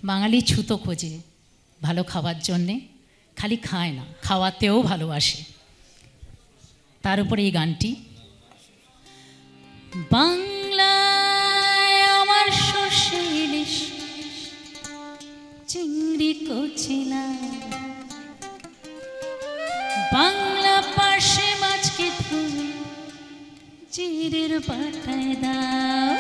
বাঙালি ছুতো খোঁজে ভালো খাবার জন্যে, খালি খায় না, খাওয়াতেও ভালোবাসে। তার উপরে এই গানটি। বাংলায় আমার সর্ষে ইলিশ চিংড়ি কচিলা, বাংলা পাশে মাছকে ধুয়ে জিরের বাটায় দাও।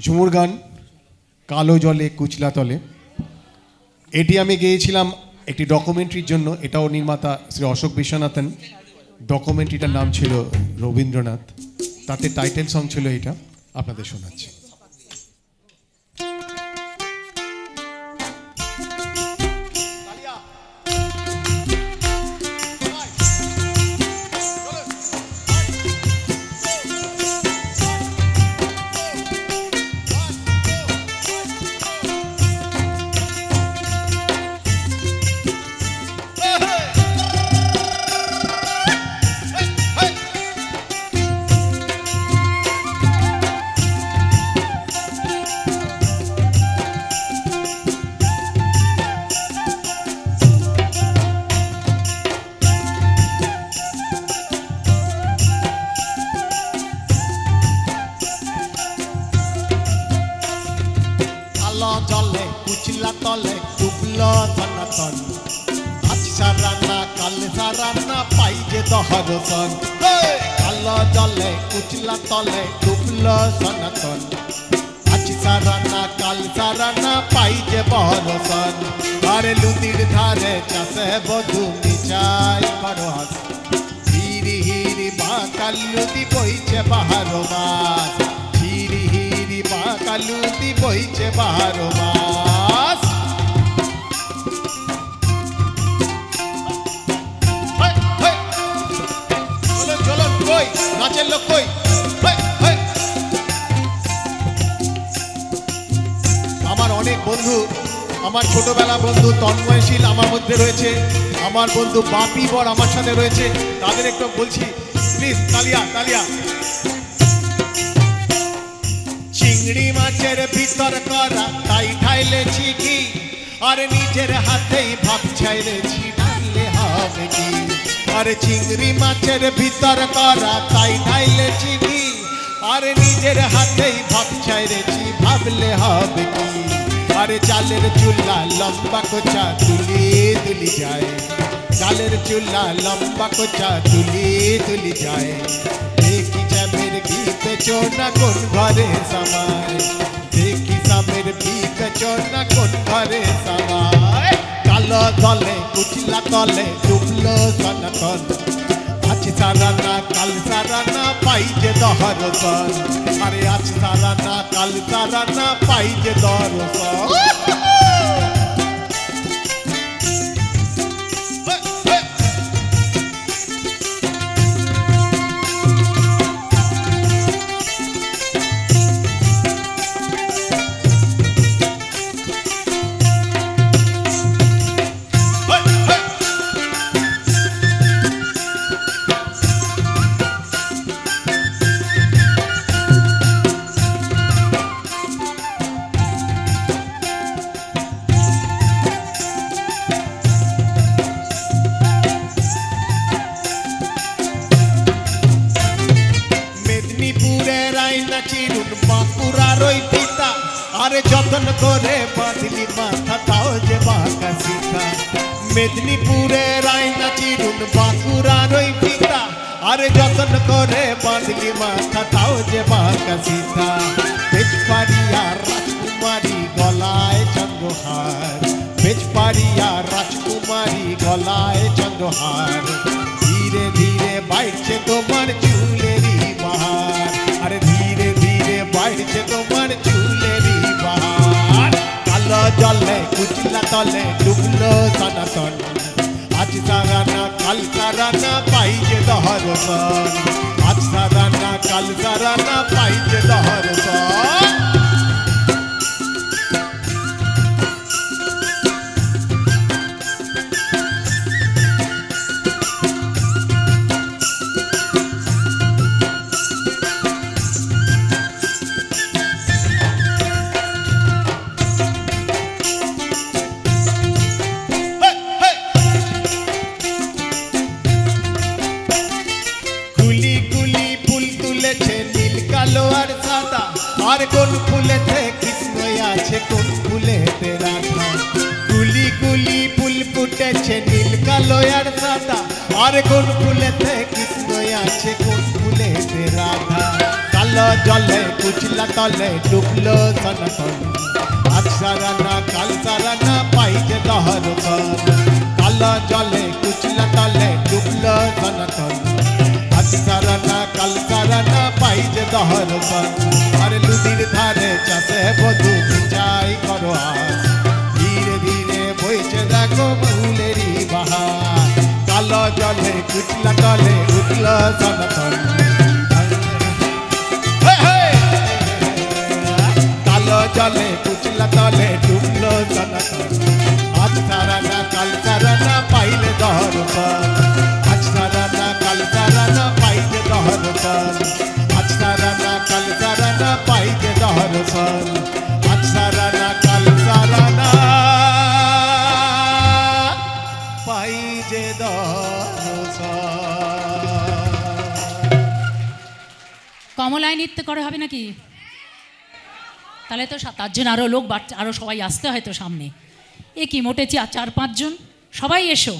ঝুমুর গান কালো জলে কুচলা তলে, এটি আমি গেয়েছিলাম একটি ডকুমেন্টারির জন্য। এটাও নির্মাতা শ্রী অশোক বিশ্বনাথন। ডকুমেন্টারিটার নাম ছিল রবীন্দ্রনাথ, তাতে টাইটেল সং ছিল এটা, আপনাদের শোনাচ্ছি। দহরসন কালো জলে কুচলা তলে ডুবল সনাতন আজ সারানা কাল সারানা পাই যে বহরসন আরে লুদির ধারে চাষে বধু মিচাই করো হাস হিরি হিরি বাঁকালুদি বইছে বাহারো মাস হিরি হিরি বাঁকালুদি বইছে বাহারো মাস নাচের লোক কই আমার অনেক বন্ধু আমার ছোটবেলা বন্ধু তন্ময়শীল আমার মধ্যে রয়েছে আমার বন্ধু বাপি বর আমার সাথে রয়েছে তাদের একটু বলছি প্লিজ তালিয়া তালিয়া চিংড়ি মাছের ভিতর করা তাই ঠাইলেছি কি আর নিজের হাতেই ভাব ছাইলেছি ঢাললে হবে কি আরে চিংড়ি মাছের ভিতর করা তাই ঢাইলেছি কি আর নিজের হাতেই ভাব ছাইলেছি ভাবলে হবে কি আরে চালের চুল্লা লম্বা কোচা তুলি তুলি যায় চালের চুল্লা লম্বা কোচা তুলি তুলি যায় দেখি চামের ভিতে চোনা কোন ঘরে সামায় দেখি সামের ভিতে চোনা কোন ঘরে সামায় কালো তলে কুচলা তলে ডুবলো সনাতন আজ সারানা কাল সারানা পাই যে দহরসন আরে আজ সারানা কাল সারানা পাই যে দহরসন যতন করে বাঁধলি মাথা তাও যে বাঁকা শিখা মেদিনীপুরের আয়না চিরুন বাঁকুড়ার ওই পিতা আরে যতন করে বাঁধলি মাথা তাও যে বাঁকা শিখা বেজপাড়িয়া রাজকুমারী গলায় চন্দ্রহার বেজপাড়িয়া রাজকুমারী গলায় চন্দ্রহার ধীরে ধীরে বাইছে তোমার চুলেরই বাহার আরে ধীরে ধীরে বাইছে তোমার চুলেরই বাহার কালো জলে কুচলা তলে ডুবলো সনাতন আজ সারানা কাল সারানা পাই যে দহরসন আজ সারানা কাল সারানা পাই যে দহরসন আর কোন ফুলেতে কৃষ্ণ আছে কোন ফুলেতে রাধা কুলি কুলি ফুল ফুটেছে নীল কালো আর সাদা আর কোন ফুলেতে কৃষ্ণ আছে কোন ফুলেতে রাধা কালো জলে কুচলা তলে ডুবলো সনাতন আজ সারানা কাল সারানা পাই যে দহরসন কালো জলে কুচলা তলে ডুবলো সনাতন আজ সারানা কাল সারানা পাই যে দহরসন আরে লুদির ধারে চাষে বধু চাই করো আস ধীরে ধীরে বইছে দেখো ফুলেরই বাহার কালো জলে কুচলা তলে উঠল সনাতন কালো জলে কুচলা তলে ডুবলো সনাতন আজ সারানা কাল সারানা পাইলে দহরসন আজ সারানা কাল সারানা পাইলে দহরসন আজ সারানা কাল সারানা পাই যে দহরসন আজ সারানা কাল সারানা পাই যে দহরসন কমলায় নৃত্য করে হবে নাকি? তাহলে তো তার জন্য আরও লোক বাড়ছে, আরও সবাই আসতে হয়তো সামনে। এ কি মোটেছি 4-5 জন, সবাই এসো।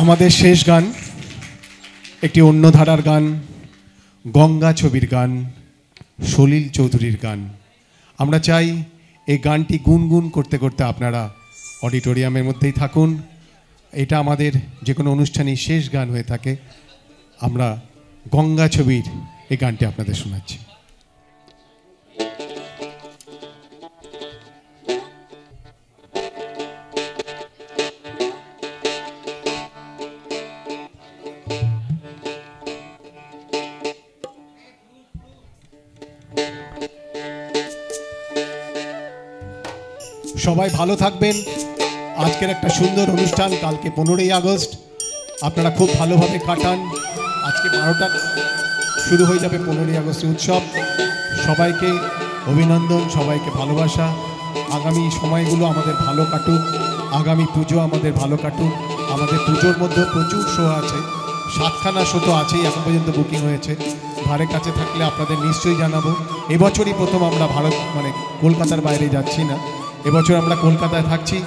আমাদের শেষ গান একটি অন্য ধারার গান, গঙ্গা ছবির গান, সলিল চৌধুরীর গান। আমরা চাই এই গানটি গুনগুন করতে করতে আপনারা অডিটোরিয়ামের মধ্যেই থাকুন। এটা আমাদের যে কোনো অনুষ্ঠানেই শেষ গান হয়ে থাকে। আমরা গঙ্গা ছবির এই গানটি আপনাদের শোনাচ্ছি। সবাই ভালো থাকবেন। আজকের একটা সুন্দর অনুষ্ঠান, কালকে 15ই আগস্ট, আপনারা খুব ভালোভাবে কাটান। আজকে 12টা শুরু হয়ে যাবে 15ই আগস্টের উৎসব। সবাইকে অভিনন্দন, সবাইকে ভালোবাসা। আগামী সময়গুলো আমাদের ভালো কাটুক, আগামী পুজো আমাদের ভালো কাটুক। আমাদের পুজোর মধ্যে প্রচুর শো আছে, 7খানা শো তো আছেই, এখন পর্যন্ত বুকিং হয়েছে। ধারে কাছে থাকলে আপনাদের নিশ্চয়ই জানাবো। এবছরই প্রথম আমরা কলকাতার বাইরে যাচ্ছি না, এবছর আমরা কলকাতায় থাকছি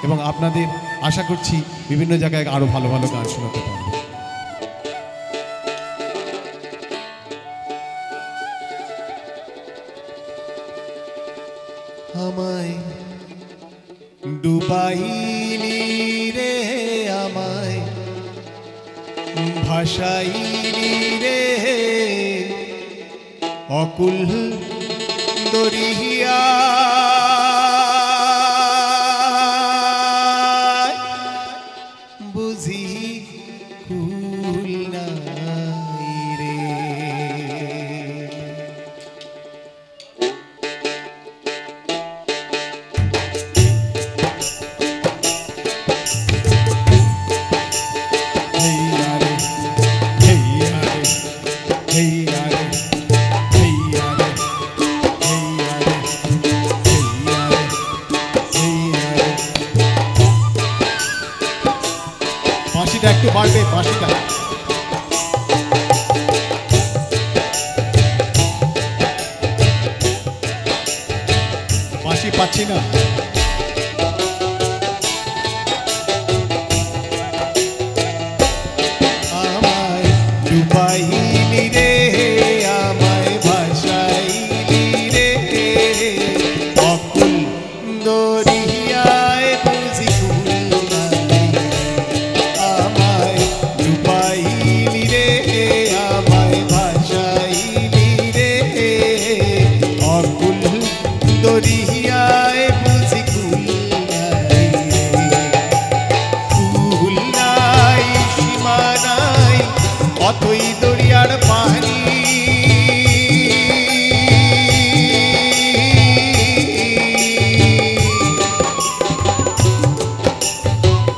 এবং আপনাদের আশা করছি বিভিন্ন জায়গায় আরও ভালো ভালো গান শোনাতে পারবো। আমায় ডুবাইলি রে, আমায় ভাসাইলি রে, অকুল দরিয়া বুঝি কুল নাই রে। বাঁশিটা একটু বাড়বে, বাঁশিটা। বাঁশি পাচ্ছি না। আমায় ডুবাইলি রে, আমায় ভাসাইলি রে, অকুল দরিয়ায় বুঝি কুল নাই। আমায় ডুবাইলি রে, আমায় ভাসাইলি রে, অকুল দরিয়ায় বুঝি কুল নাই। কুল নাই, সীমা নাই, অতই দরিয়ার পানি।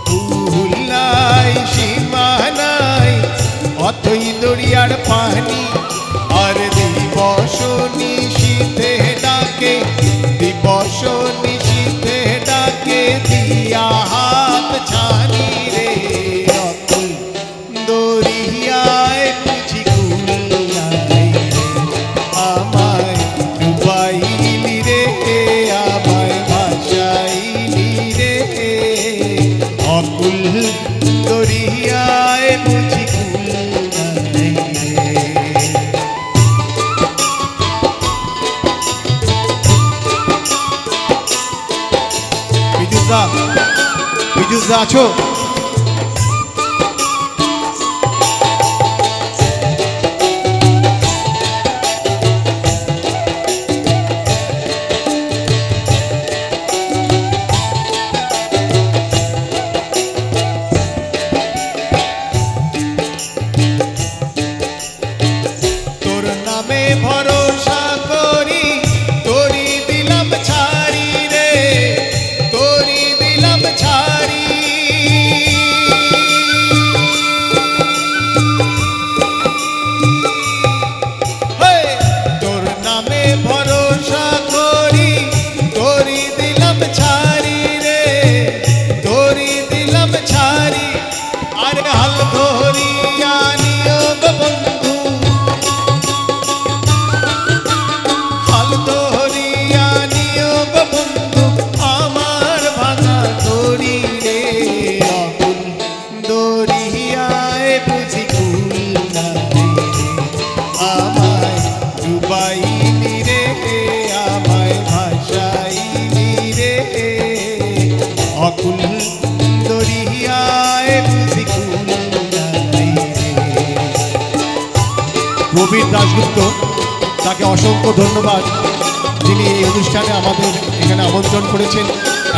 কুল নাই, সীমা নাই, অতই দরিয়ার পানি। আর দিবস নিশীথে ডাকে, দিবস নিশীথে ডাকে, দিয়া হাত ছানি রে, অকুল দরিয়ায় বুঝি কুল নাই। আমায় ডুবাইলি রে, আমায় ভাসাইলি রে, অকুল দরিয়ায় বুঝি কুল নাই রে। বিজুদা, বিজুদা আছো? তোর নামে ভরসা করি, তোরি দিলাম ছাড়ি রে, তোরি দিলাম ছাড়ি। অকুল দরিয়ায় বুঝি কুল নাই রে। প্রবীর দাশগুপ্ত, তাকে অসংখ্য ধন্যবাদ, যিনি এই অনুষ্ঠানে আমাদের এখানে আমন্ত্রণ করেছেন,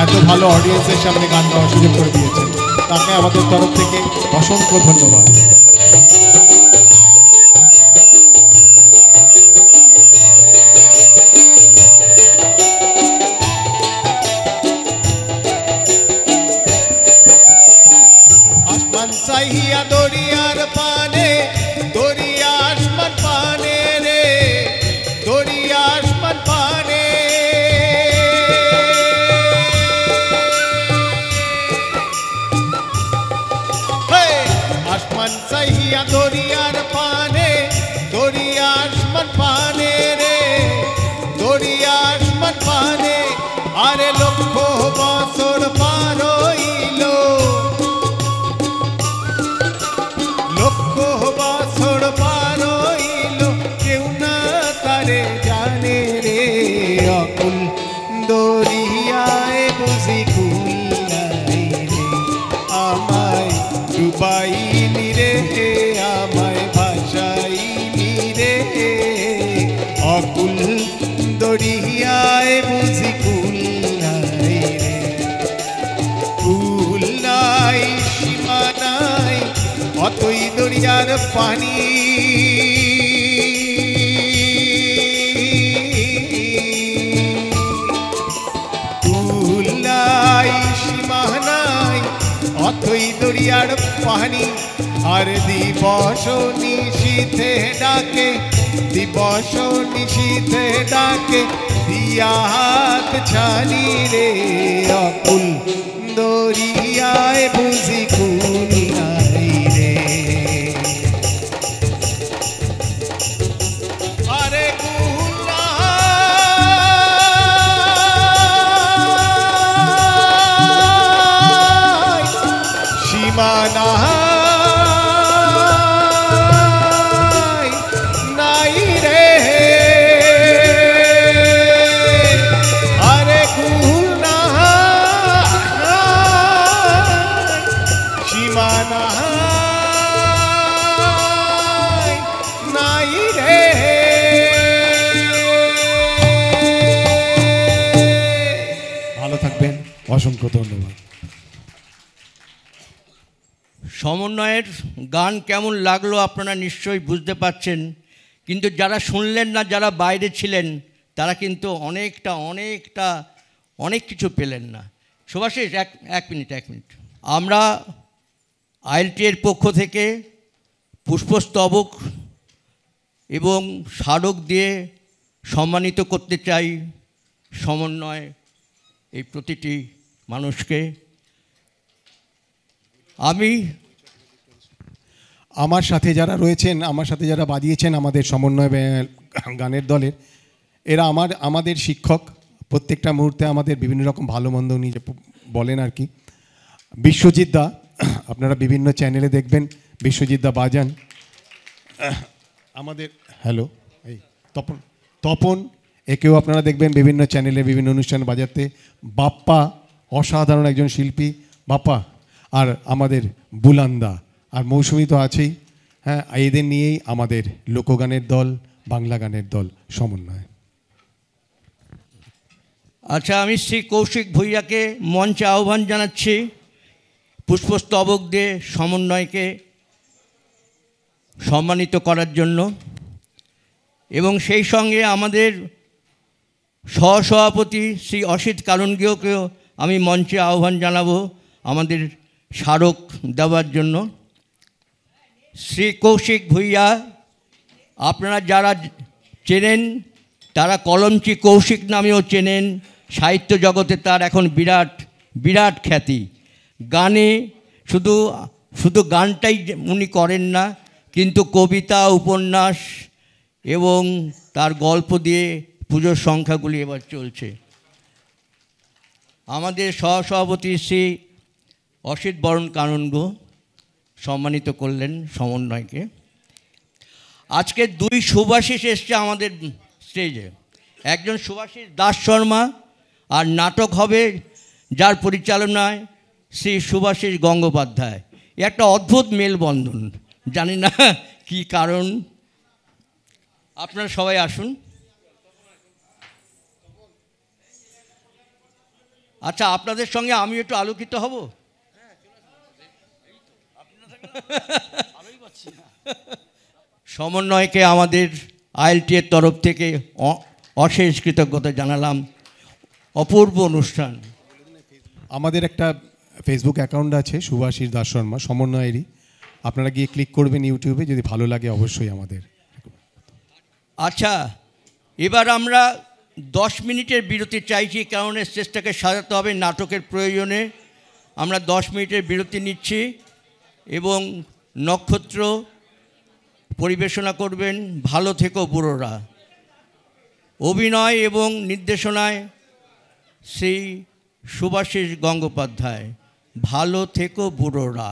এত ভালো অডিয়েন্সের সামনে গান গাওয়ার সুযোগ করে দিয়েছেন। তাকে আমাদের তরফ থেকে অসংখ্য ধন্যবাদ। আসমান চাহিয়া দরিয়ার পানে, দরিয়া আসমান পানে রে, দরিয়া আসমান পানে। আসমান চাহিয়া দরিয়ার পানে, দরিয়া আসমান পানে রে, দরিয়া আসমান পানে। আরে লক্ষ বছর পার হইল, লক্ষ বছর পার হইল, কেউ না তারে জানে রে। অকুল দরিয়ায় বুঝি কুল নাই রে, আমায় ডুবাইনি রে, আমায় ভাসাইনি রে। অকুল দরিয়ায় বুঝি কুল নাই রে, কুল নাই সীমা নাই, অতই দরিয়ার পানি। কুল নাই সীমা নাই, অতই দরিয়ার পানি। আর দিবস নিশীথে ডাকে, দিবস নিশীথে ডাকে, দিয়া হাত ছানি রে। অকুল দরিয়ায় বুঝি কুল নাই রে। আরে কুল নাই, সীমা নাই, নাই রে। আরে কুল নাই, সীমা নাই, নাই রে। ভালো থাকবেন, অসংখ্য ধন্যবাদ। সমন্বয়ের গান কেমন লাগলো আপনারা নিশ্চয়ই বুঝতে পারছেন, কিন্তু যারা শুনলেন না, যারা বাইরে ছিলেন, তারা কিন্তু অনেক কিছু পেলেন না। সুভাষিস, এক মিনিট। আমরা আইএলটি এর পক্ষ থেকে পুষ্পস্তবক এবং স্মারক দিয়ে সম্মানিত করতে চাই সমন্বয় এই প্রতিটি মানুষকে। আমি আমার সাথে যারা রয়েছেন, আমার সাথে যারা বাজিয়েছেন আমাদের সমন্বয় গানের দলের, এরা আমাদের শিক্ষক। প্রত্যেকটা মুহূর্তে আমাদের বিভিন্ন রকম ভালো মন্দ উনি বলেন আর কি। বিশ্বজিৎ দা, আপনারা বিভিন্ন চ্যানেলে দেখবেন বিশ্বজিৎ দা বাজান আমাদের। হ্যালো, এই তপন, একেও আপনারা দেখবেন বিভিন্ন চ্যানেলে বিভিন্ন অনুষ্ঠানে বাজাতে। বাপ্পা অসাধারণ একজন শিল্পী, বাপ্পা। আর আমাদের বুলান্দা আর মৌসুমি তো আছেই। হ্যাঁ, এদের নিয়েই আমাদের লোকগানের দল, বাংলা গানের দল সমন্বয়। আচ্ছা, আমি শ্রী কৌশিক ভূঁইয়াকে মঞ্চে আহ্বান জানাচ্ছি পুষ্পস্তবক দিয়ে সমন্বয়কে সম্মানিত করার জন্য। এবং সেই সঙ্গে আমাদের সহসভাপতি শ্রী অসিত কারণগীয়কেও আমি মঞ্চে আহ্বান জানাবো আমাদের স্মারক দেওয়ার জন্য। শ্রী কৌশিক ভূঁইয়া আপনারা যারা চেনেন তারা কলমচি কৌশিক নামেও চেনেন। সাহিত্য জগতে তার এখন বিরাট খ্যাতি। গানে শুধু গানটাই উনি করেন না, কিন্তু কবিতা, উপন্যাস এবং তার গল্প দিয়ে পুজোর সংখ্যাগুলি এবার চলছে। আমাদের সহসভাপতি শ্রী অসিত বরণ কানন্দ সম্মানিত করলেন সমন্বয়কে। আজকে দুই সুভাষিস এসছে আমাদের স্টেজে। একজন সুভাষিস দাস শর্মা, আর নাটক হবে যার পরিচালনায় শ্রী শুভাশিস গঙ্গোপাধ্যায়। এ একটা অদ্ভুত মেলবন্ধন, জানি না কি কারণ। আপনারা সবাই আসুন। আচ্ছা, আপনাদের সঙ্গে আমি একটু আলোকিত হব। সমন্বয়কে আমাদের ILT এর তরফ থেকে অশেষ কৃতজ্ঞতা জানালাম। অপূর্ব অনুষ্ঠান। আমাদের একটা ফেসবুক অ্যাকাউন্ট আছে শুভাশিস দাস শর্মা, সমন্বয়েরই। আপনারা গিয়ে ক্লিক করবেন ইউটিউবে, যদি ভালো লাগে অবশ্যই আমাদের। আচ্ছা, এবার আমরা 10 মিনিটের বিরতি চাইছি, কারণ স্টেজটাকে সাজাতে হবে নাটকের প্রয়োজনে। আমরা 10 মিনিটের বিরতি নিচ্ছি এবং নক্ষত্র পরিবেশনা করবেন ভালো থেকো বুড়োরা। অভিনয় এবং নির্দেশনায় শ্রী শুভাশিস গঙ্গোপাধ্যায়, ভালো থেকো বুড়োরা।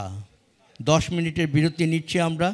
10 মিনিটের বিরতি নিচ্ছি আমরা।